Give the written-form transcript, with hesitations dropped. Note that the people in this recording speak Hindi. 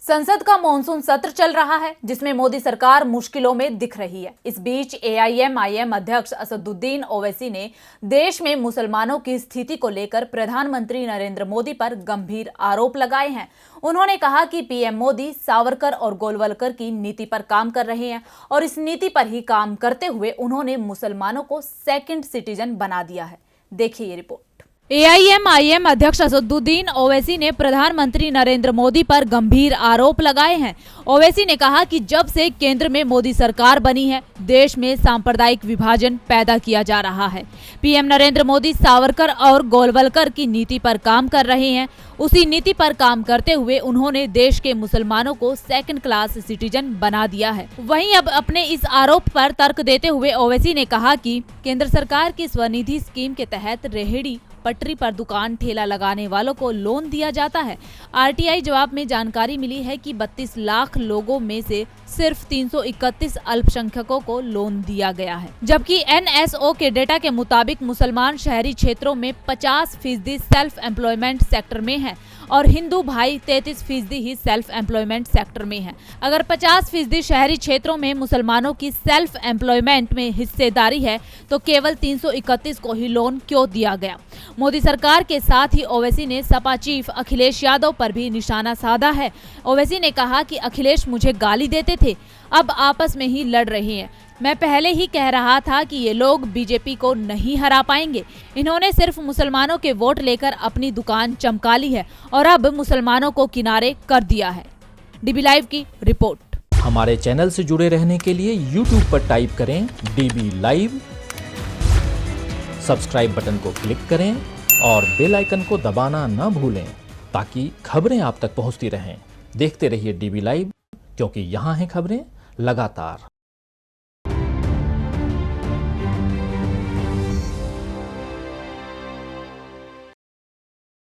संसद का मॉनसून सत्र चल रहा है, जिसमें मोदी सरकार मुश्किलों में दिख रही है। इस बीच एआईएमआईएम अध्यक्ष असदुद्दीन ओवैसी ने देश में मुसलमानों की स्थिति को लेकर प्रधानमंत्री नरेंद्र मोदी पर गंभीर आरोप लगाए हैं। उन्होंने कहा कि पीएम मोदी सावरकर और गोलवलकर की नीति पर काम कर रहे हैं और इस नीति पर ही काम करते हुए उन्होंने मुसलमानों को सेकंड सिटीजन बना दिया है। देखिए ये रिपोर्ट। एआईएमआईएम अध्यक्ष असदुद्दीन ओवैसी ने प्रधानमंत्री नरेंद्र मोदी पर गंभीर आरोप लगाए हैं। ओवैसी ने कहा कि जब से केंद्र में मोदी सरकार बनी है, देश में सांप्रदायिक विभाजन पैदा किया जा रहा है। पीएम नरेंद्र मोदी सावरकर और गोलवलकर की नीति पर काम कर रहे हैं। उसी नीति पर काम करते हुए उन्होंने देश के मुसलमानों को सेकंड क्लास सिटीजन बना दिया है। वहीं अब अपने इस आरोप पर तर्क देते हुए ओवैसी ने कहा कि केंद्र सरकार की स्वनिधि स्कीम के तहत रेहड़ी पटरी पर दुकान ठेला लगाने वालों को लोन दिया जाता है। आरटीआई जवाब में जानकारी मिली है कि 32 लाख लोगों में से सिर्फ 331 अल्पसंख्यकों को लोन दिया गया है, जबकि एनएसओ के डेटा के मुताबिक मुसलमान शहरी क्षेत्रों में 50% सेल्फ एम्प्लॉयमेंट सेक्टर में है और हिंदू भाई 33% ही सेल्फ एम्प्लॉयमेंट सेक्टर में है। अगर 50% शहरी क्षेत्रों में मुसलमानों की सेल्फ एम्प्लॉयमेंट में हिस्सेदारी है तो केवल 331 को ही लोन क्यों दिया गया। मोदी सरकार के साथ ही ओवैसी ने सपा चीफ अखिलेश यादव पर भी निशाना साधा है। ओवैसी ने कहा कि अखिलेश मुझे गाली देते थे, अब आपस में ही लड़ रहे हैं। मैं पहले ही कह रहा था कि ये लोग बीजेपी को नहीं हरा पाएंगे। इन्होंने सिर्फ मुसलमानों के वोट लेकर अपनी दुकान चमका ली है और अब मुसलमानों को किनारे कर दिया है। डीबी लाइव की रिपोर्ट। हमारे चैनल से जुड़े रहने के लिए YouTube पर टाइप करें डीबी लाइव, सब्सक्राइब बटन को क्लिक करें और बेल आइकन को दबाना न भूलें ताकि खबरें आप तक पहुंचती रहें। देखते रहिए डीबी लाइव, क्योंकि यहाँ हैं खबरें लगातार।